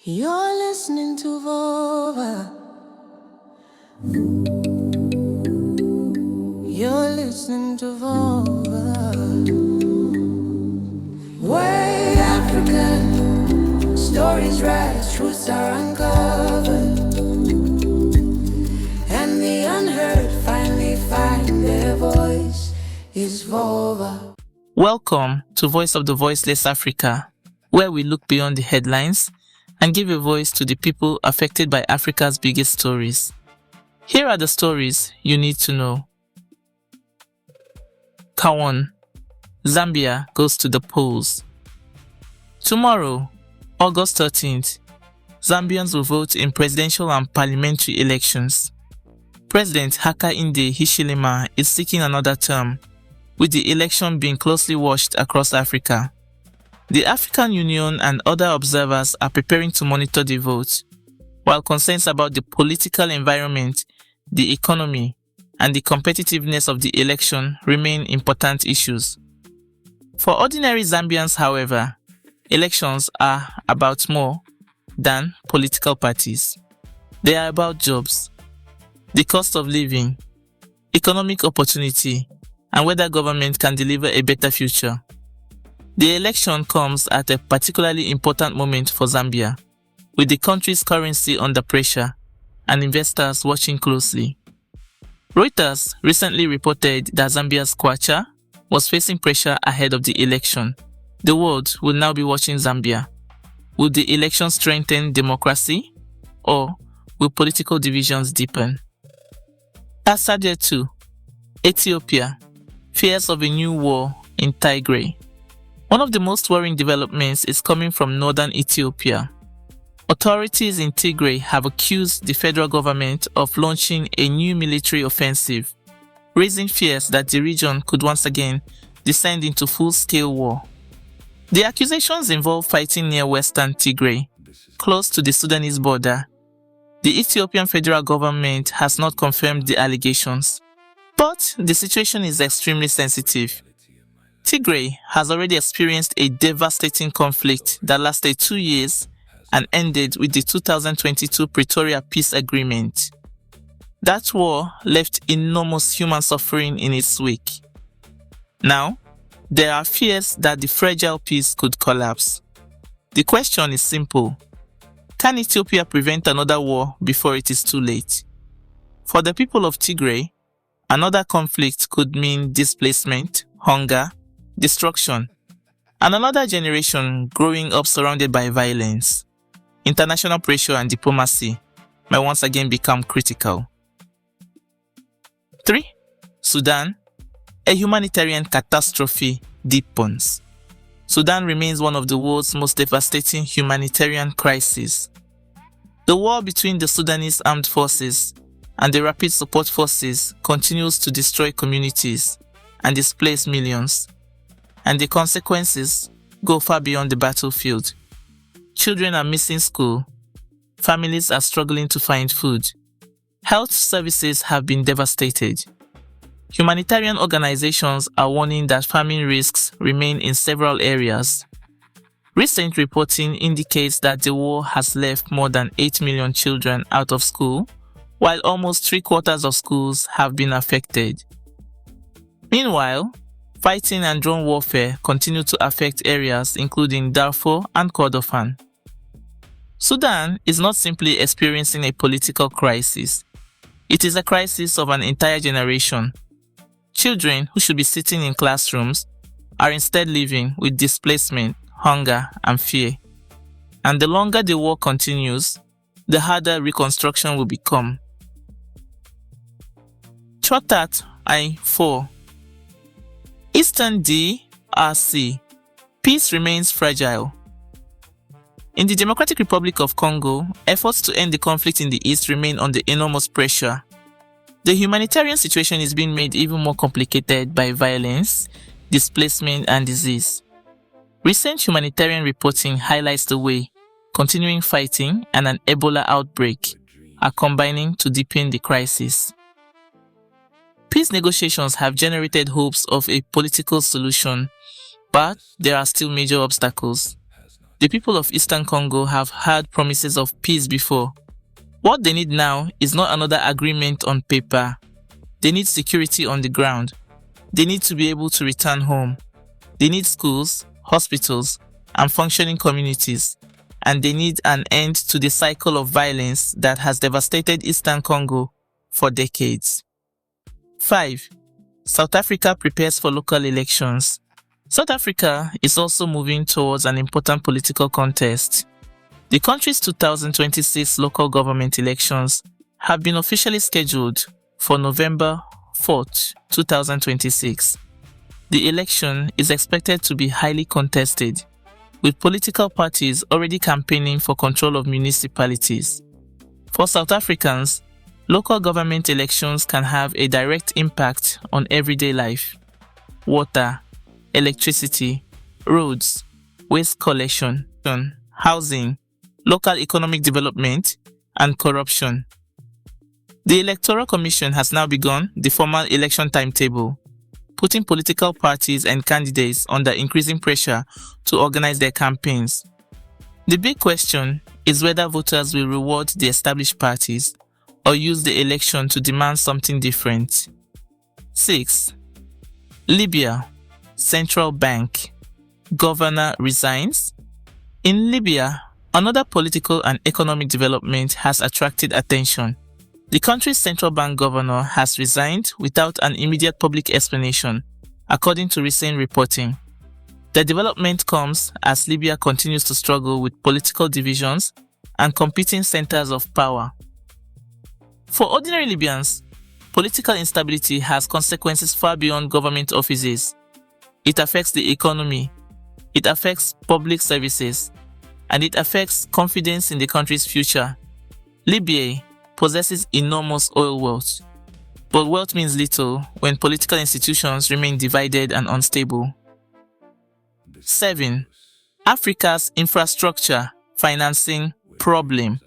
You're listening to Vova. You're listening to Vova. Way African stories rise, truths are uncovered, and the unheard finally find their voice. Is Vova. Welcome to Voice of the Voiceless Africa, where we look beyond the headlines and give a voice to the people affected by Africa's biggest stories. Here are the stories you need to know. Kawan, Zambia goes to the polls. Tomorrow, August 13th, Zambians will vote in presidential and parliamentary elections. President Hakainde Hichilema is seeking another term, with the election being closely watched across Africa. The African Union and other observers are preparing to monitor the vote, while concerns about the political environment, the economy, and the competitiveness of the election remain important issues. For ordinary Zambians, however, elections are about more than political parties. They are about jobs, the cost of living, economic opportunity, and whether government can deliver a better future. The election comes at a particularly important moment for Zambia, with the country's currency under pressure and investors watching closely. Reuters recently reported that Zambia's kwacha was facing pressure ahead of the election. The world will now be watching Zambia. Will the election strengthen democracy, or will political divisions deepen? Aside 2, Ethiopia, fears of a new war in Tigray. One of the most worrying developments is coming from northern Ethiopia. Authorities in Tigray have accused the federal government of launching a new military offensive, raising fears that the region could once again descend into full-scale war. The accusations involve fighting near western Tigray, close to the Sudanese border. The Ethiopian federal government has not confirmed the allegations, but the situation is extremely sensitive. Tigray has already experienced a devastating conflict that lasted 2 years and ended with the 2022 Pretoria Peace Agreement. That war left enormous human suffering in its wake. Now, there are fears that the fragile peace could collapse. The question is simple: can Ethiopia prevent another war before it is too late? For the people of Tigray, another conflict could mean displacement, hunger, destruction, and another generation growing up surrounded by violence. International pressure and diplomacy may once again become critical. 3. Sudan, a humanitarian catastrophe deepens. Sudan remains one of the world's most devastating humanitarian crises. The war between the Sudanese armed forces and the Rapid Support Forces continues to destroy communities and displace millions, and the consequences go far beyond the battlefield. Children are missing school, families are struggling to find food, health services have been devastated. Humanitarian organizations are warning that famine risks remain in several areas. Recent reporting indicates that the war has left more than 8 million children out of school, while almost 3/4 of schools have been affected. Meanwhile, fighting and drone warfare continue to affect areas including Darfur and Kordofan. Sudan is not simply experiencing a political crisis. It is a crisis of an entire generation. Children who should be sitting in classrooms are instead living with displacement, hunger, and fear. And the longer the war continues, the harder reconstruction will become. Chotat I-4. Eastern DRC. Peace remains fragile. In the Democratic Republic of Congo, efforts to end the conflict in the east remain under enormous pressure. The humanitarian situation is being made even more complicated by violence, displacement, and disease. Recent humanitarian reporting highlights the way continuing fighting and an Ebola outbreak are combining to deepen the crisis. Peace negotiations have generated hopes of a political solution, but there are still major obstacles. The people of Eastern Congo have had promises of peace before. What they need now is not another agreement on paper. They need security on the ground. They need to be able to return home. They need schools, hospitals, and functioning communities. And they need an end to the cycle of violence that has devastated Eastern Congo for decades. 5. South Africa prepares for local elections. South Africa is also moving towards an important political contest. The country's 2026 local government elections have been officially scheduled for November 4, 2026. The election is expected to be highly contested, with political parties already campaigning for control of municipalities. For South Africans, local government elections can have a direct impact on everyday life. Water, electricity, roads, waste collection, housing, local economic development, and corruption. The Electoral Commission has now begun the formal election timetable, putting political parties and candidates under increasing pressure to organize their campaigns. The big question is whether voters will reward the established parties or use the election to demand something different. 6. Libya, Central Bank. Governor resigns. In Libya, another political and economic development has attracted attention. The country's central bank governor has resigned without an immediate public explanation, according to recent reporting. The development comes as Libya continues to struggle with political divisions and competing centers of power. For ordinary Libyans, political instability has consequences far beyond government offices. It affects the economy, it affects public services, and it affects confidence in the country's future. Libya possesses enormous oil wealth, but wealth means little when political institutions remain divided and unstable. 7. Africa's infrastructure financing problem.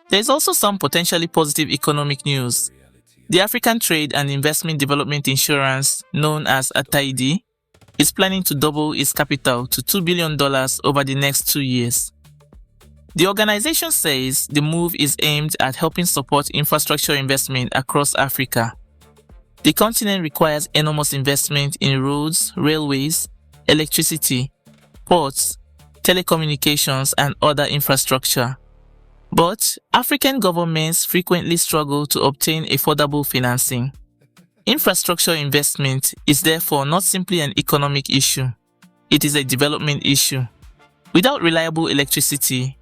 There is also some potentially positive economic news. The African Trade and Investment Development Insurance, known as ATAID, is planning to double its capital to $2 billion over the next 2 years. The organization says the move is aimed at helping support infrastructure investment across Africa. The continent requires enormous investment in roads, railways, electricity, ports, telecommunications, and other infrastructure. But African governments frequently struggle to obtain affordable financing. Infrastructure investment is therefore not simply an economic issue, it is a development issue. Without reliable electricity,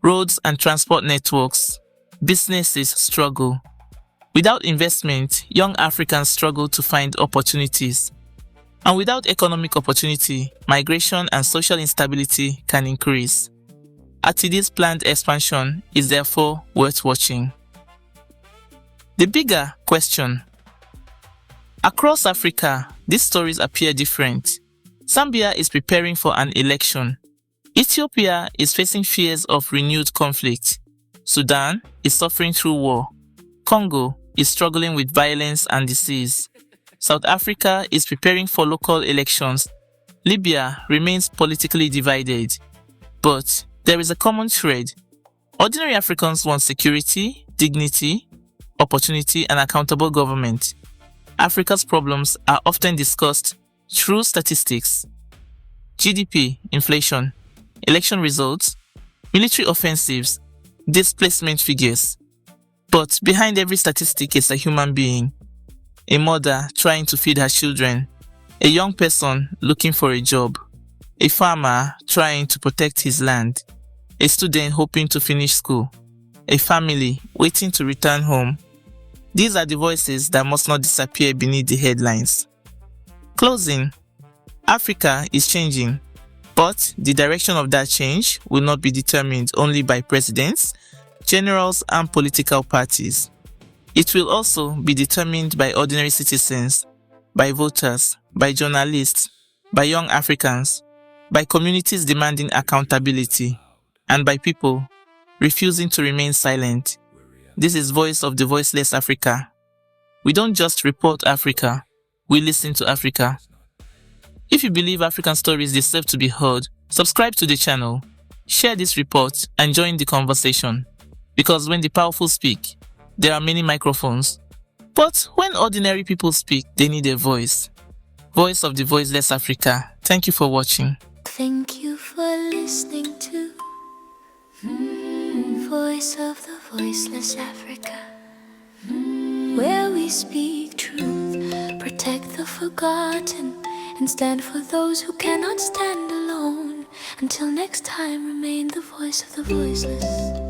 roads and transport networks, businesses struggle. Without investment, young Africans struggle to find opportunities. And without economic opportunity, migration and social instability can increase. ATID's planned expansion is therefore worth watching. The bigger question. Across Africa, these stories appear different. Zambia is preparing for an election. Ethiopia is facing fears of renewed conflict. Sudan is suffering through war. Congo is struggling with violence and disease. South Africa is preparing for local elections. Libya remains politically divided. But there is a common thread. Ordinary Africans want security, dignity, opportunity, and accountable government. Africa's problems are often discussed through statistics. GDP, inflation, election results, military offensives, displacement figures. But behind every statistic is a human being. A mother trying to feed her children, a young person looking for a job, a farmer trying to protect his land, a student hoping to finish school, a family waiting to return home. These are the voices that must not disappear beneath the headlines. Closing. Africa is changing, but the direction of that change will not be determined only by presidents, generals, and political parties. It will also be determined by ordinary citizens, by voters, by journalists, by young Africans, by communities demanding accountability, and by people refusing to remain silent. This is Voice of the Voiceless Africa. We don't just report Africa, we listen to Africa. If you believe African stories deserve to be heard, Subscribe to the channel, share this report, and join the conversation. Because when the powerful speak, there are many microphones. But when ordinary people speak, they need a voice. Voice of the Voiceless Africa. Thank you for watching. Thank you for listening to Voice of the Voiceless Africa, where we speak truth, protect the forgotten, and stand for those who cannot stand alone. Until next time, remain the voice of the voiceless.